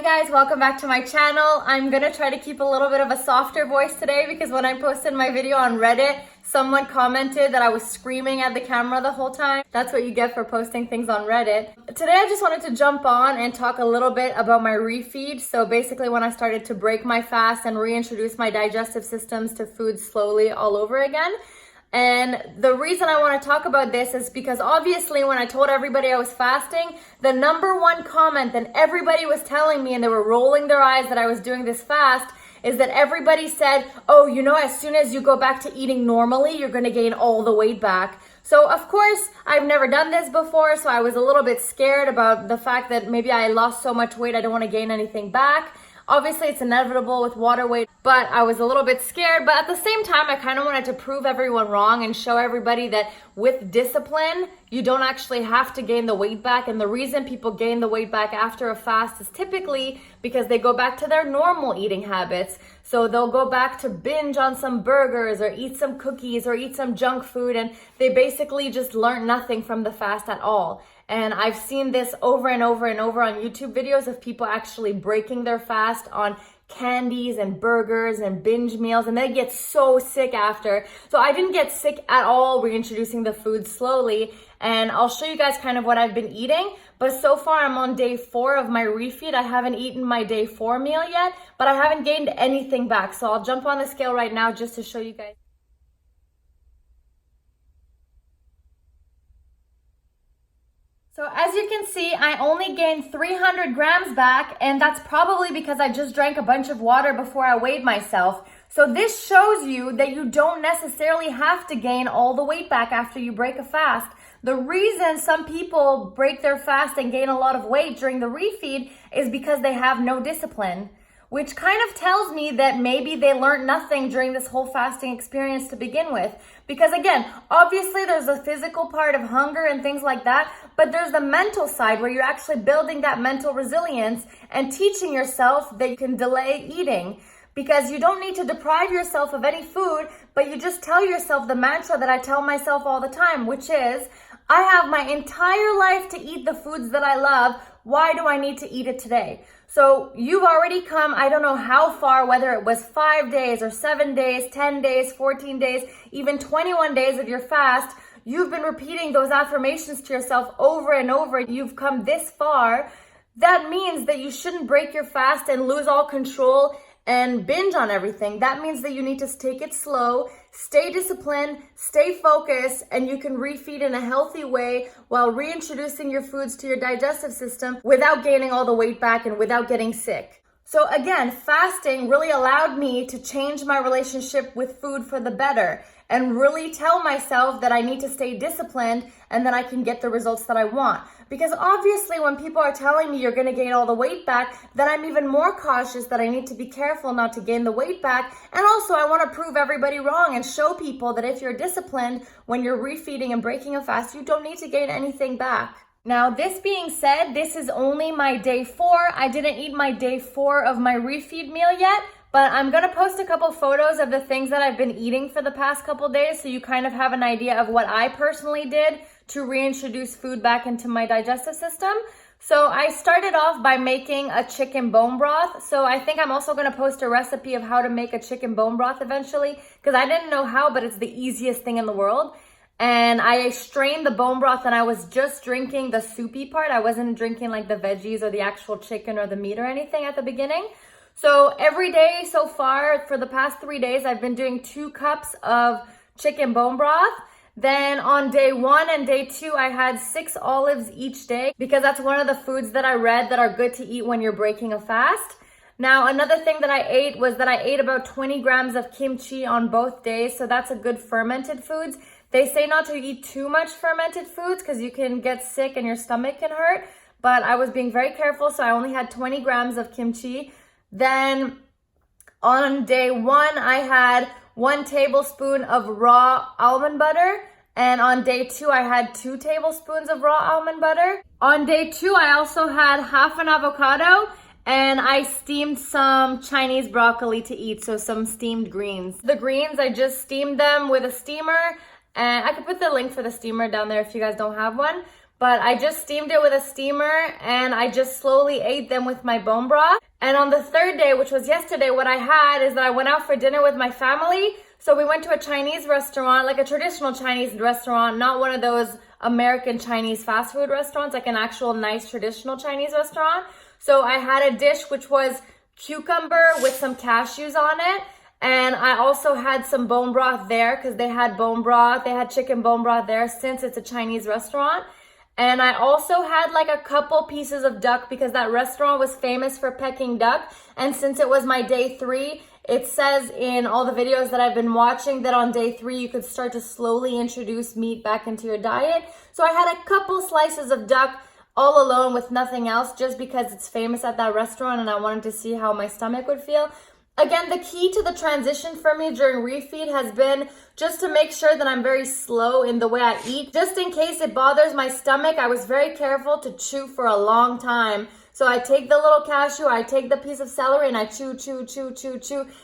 guys, welcome back to my channel. I'm gonna try to keep a little bit of a softer voice today because when I posted my video on Reddit, someone commented that I was screaming at the camera the whole time. That's what you get for posting things on Reddit. Today I just wanted to jump on and talk a little bit about my refeed. So basically when I started to break my fast and reintroduce my digestive systems to food slowly all over again. And the reason I want to talk about this is because obviously when I told everybody I was fasting, the number one comment that everybody was telling me, and they were rolling their eyes that I was doing this fast, is that everybody said, oh, you know, as soon as you go back to eating normally, you're going to gain all the weight back. So of course, I've never done this before, so I was a little bit scared about the fact that maybe I lost so much weight, I don't want to gain anything back. Obviously, it's inevitable with water weight, but I was a little bit scared. But at the same time, I kind of wanted to prove everyone wrong and show everybody that with discipline, you don't actually have to gain the weight back. And the reason people gain the weight back after a fast is typically because they go back to their normal eating habits. So they'll go back to binge on some burgers or eat some cookies or eat some junk food. And they basically just learn nothing from the fast at all. And I've seen this over and over and over on YouTube videos of people actually breaking their fast on candies and burgers and binge meals, and they get so sick after. So I didn't get sick at all reintroducing the food slowly, and I'll show you guys kind of what I've been eating. But so far I'm on day 4 of my refeed. I haven't eaten my day 4 meal yet, but I haven't gained anything back. So I'll jump on the scale right now just to show you guys. So as you can see, I only gained 300 grams back, and that's probably because I just drank a bunch of water before I weighed myself. So this shows you that you don't necessarily have to gain all the weight back after you break a fast. The reason some people break their fast and gain a lot of weight during the refeed is because they have no discipline, which kind of tells me that maybe they learned nothing during this whole fasting experience to begin with. Because again, obviously there's a physical part of hunger and things like that, but there's the mental side where you're actually building that mental resilience and teaching yourself that you can delay eating. Because you don't need to deprive yourself of any food, but you just tell yourself the mantra that I tell myself all the time, which is, I have my entire life to eat the foods that I love. Why do I need to eat it today? So you've already come, I don't know how far, whether it was 5 days or 7 days, 10 days, 14 days, even 21 days of your fast. You've been repeating those affirmations to yourself over and over. You've come this far. That means that you shouldn't break your fast and lose all control and binge on everything. That means that you need to take it slow, stay disciplined, stay focused, and you can refeed in a healthy way while reintroducing your foods to your digestive system without gaining all the weight back and without getting sick. So again, fasting really allowed me to change my relationship with food for the better and really tell myself that I need to stay disciplined and that I can get the results that I want. Because obviously when people are telling me you're gonna gain all the weight back, then I'm even more cautious that I need to be careful not to gain the weight back. And also I wanna prove everybody wrong and show people that if you're disciplined, when you're refeeding and breaking a fast, you don't need to gain anything back. Now, this being said, this is only my day 4. I didn't eat my day 4 of my refeed meal yet, but I'm gonna post a couple photos of the things that I've been eating for the past couple days so you kind of have an idea of what I personally did to reintroduce food back into my digestive system. So I started off by making a chicken bone broth. So I think I'm also gonna post a recipe of how to make a chicken bone broth eventually, because I didn't know how, but it's the easiest thing in the world. And I strained the bone broth and I was just drinking the soupy part. I wasn't drinking like the veggies or the actual chicken or the meat or anything at the beginning. So every day so far, for the past 3 days, I've been doing 2 cups of chicken bone broth. Then on day 1 and day 2, I had 6 olives each day because that's one of the foods that I read that are good to eat when you're breaking a fast. Now, another thing that I ate was that I ate about 20 grams of kimchi on both days. So that's a good fermented foods. They say not to eat too much fermented foods because you can get sick and your stomach can hurt. But I was being very careful, so I only had 20 grams of kimchi. Then on day 1, I had 1 tablespoon of raw almond butter. And on day 2, I had 2 tablespoons of raw almond butter. On day 2, I also had half an avocado. And I steamed some Chinese broccoli to eat, so some steamed greens. The greens, I just steamed them with a steamer. And I could put the link for the steamer down there if you guys don't have one. but I just steamed it with a steamer and I just slowly ate them with my bone broth. And on the third day, which was yesterday, what I had is that I went out for dinner with my family. So we went to a Chinese restaurant, like a traditional Chinese restaurant, not one of those American Chinese fast food restaurants, like an actual nice traditional Chinese restaurant. So I had a dish which was cucumber with some cashews on it. And I also had some bone broth there because they had bone broth. They had chicken bone broth there since it's a Chinese restaurant. And I also had like a couple pieces of duck because that restaurant was famous for Peking duck. And since it was my day 3, it says in all the videos that I've been watching that on day 3, you could start to slowly introduce meat back into your diet. So I had a couple slices of duck all alone with nothing else just because it's famous at that restaurant and I wanted to see how my stomach would feel. Again, the key to the transition for me during refeed has been just to make sure that I'm very slow in the way I eat. Just in case it bothers my stomach, I was very careful to chew for a long time. So I take the little cashew, I take the piece of celery and I chew,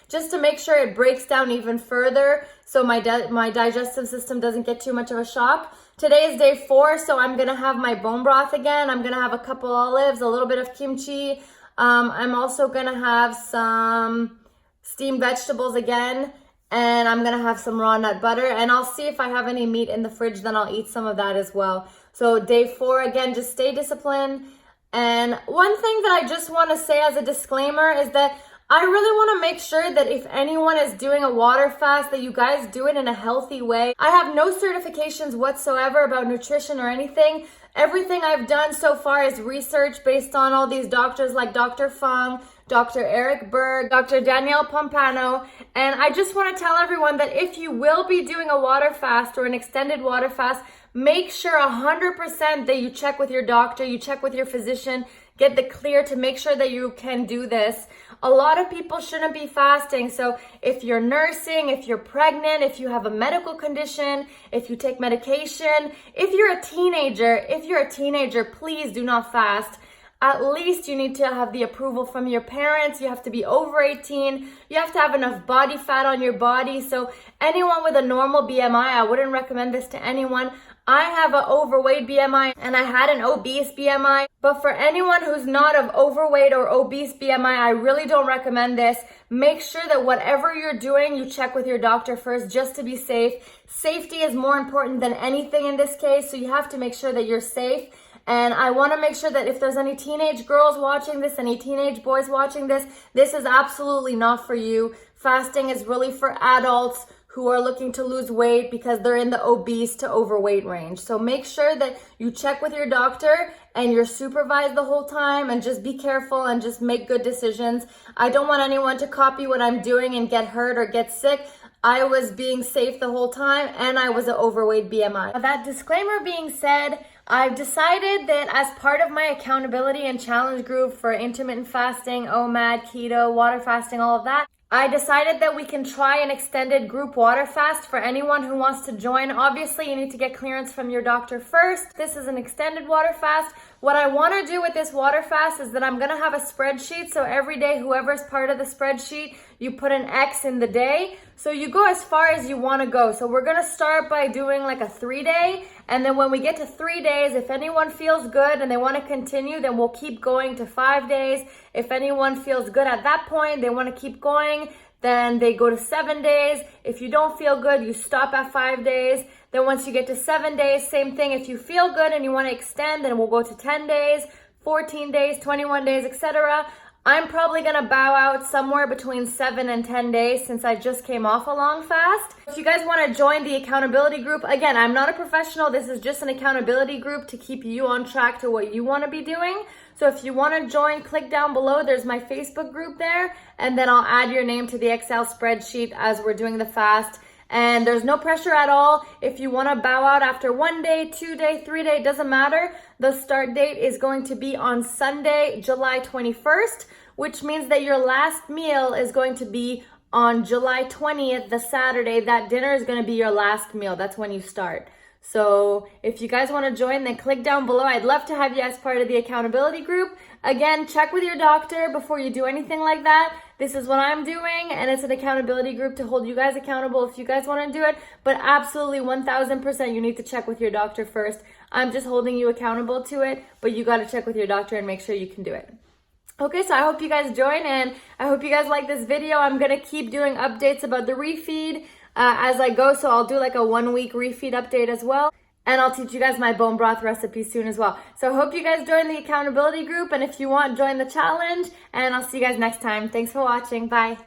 just to make sure it breaks down even further so my digestive system doesn't get too much of a shock. Today is day 4, so I'm gonna have my bone broth again. I'm gonna have a couple olives, a little bit of kimchi. I'm also gonna have some steamed vegetables again, and I'm gonna have some raw nut butter, and I'll see if I have any meat in the fridge, then I'll eat some of that as well. So day 4, again, just stay disciplined. And one thing that I just want to say as a disclaimer is that I really want to make sure that if anyone is doing a water fast, that you guys do it in a healthy way. I have no certifications whatsoever about nutrition or anything. Everything I've done so far is research based on all these doctors like Dr. Fung, Dr. Eric Berg, Dr. Danielle Pompano, and I just want to tell everyone that if you will be doing a water fast or an extended water fast, make sure 100% that you check with your doctor, you check with your physician, get the clear to make sure that you can do this. A lot of people shouldn't be fasting, so if you're nursing, if you're pregnant, if you have a medical condition, if you take medication, if you're a teenager, please do not fast. At least you need to have the approval from your parents. You have to be over 18. You have to have enough body fat on your body. So anyone with a normal BMI, I wouldn't recommend this to anyone. I have an overweight BMI and I had an obese BMI. But for anyone who's not of overweight or obese BMI, I really don't recommend this. Make sure that whatever you're doing, you check with your doctor first just to be safe. Safety is more important than anything in this case. So you have to make sure that you're safe. And I want to make sure that if there's any teenage girls watching this, any teenage boys watching this, this is absolutely not for you. Fasting is really for adults who are looking to lose weight because they're in the obese to overweight range. So make sure that you check with your doctor and you're supervised the whole time, and just be careful and just make good decisions. I don't want anyone to copy what I'm doing and get hurt or get sick. I was being safe the whole time and I was an overweight BMI. That disclaimer being said, I've decided that as part of my accountability and challenge group for intermittent fasting, OMAD, keto, water fasting, all of that, I decided that we can try an extended group water fast for anyone who wants to join. Obviously, you need to get clearance from your doctor first. This is an extended water fast. What I want to do with this water fast is that I'm going to have a spreadsheet. So every day, whoever's part of the spreadsheet, you put an X in the day. So you go as far as you want to go. So we're going to start by doing like a 3-day. And then when we get to 3 days, if anyone feels good and they want to continue, then we'll keep going to 5 days. If anyone feels good at that point, they want to keep going, then they go to 7 days. If you don't feel good, you stop at 5 days. Then once you get to 7 days, same thing. If you feel good and you want to extend, then we'll go to 10 days, 14 days, 21 days, etc. I'm probably going to bow out somewhere between 7 and 10 days since I just came off a long fast. If you guys want to join the accountability group, again, I'm not a professional. This is just an accountability group to keep you on track to what you want to be doing. So if you want to join, click down below. There's my Facebook group there. And then I'll add your name to the Excel spreadsheet as we're doing the fast. And there's no pressure at all. If you want to bow out after 1 day, 2 day, 3 day, it doesn't matter. The start date is going to be on Sunday, July 21st, which means that your last meal is going to be on July 20th, the Saturday. That dinner is going to be your last meal. That's when you start. So if you guys want to join, then click down below. I'd love to have you as part of the accountability group. Again, check with your doctor before you do anything like that. This is what I'm doing, and it's an accountability group to hold you guys accountable if you guys want to do it. But absolutely 1000% you need to check with your doctor first. I'm just holding you accountable to it, but you got to check with your doctor and make sure you can do it. Okay, so I hope you guys join, and I hope you guys like this video. I'm going to keep doing updates about the refeed as I go, so I'll do like a 1 week refeed update as well. And I'll teach you guys my bone broth recipe soon as well. So I hope you guys join the accountability group, and if you want, join the challenge, and I'll see you guys next time. Thanks for watching. Bye.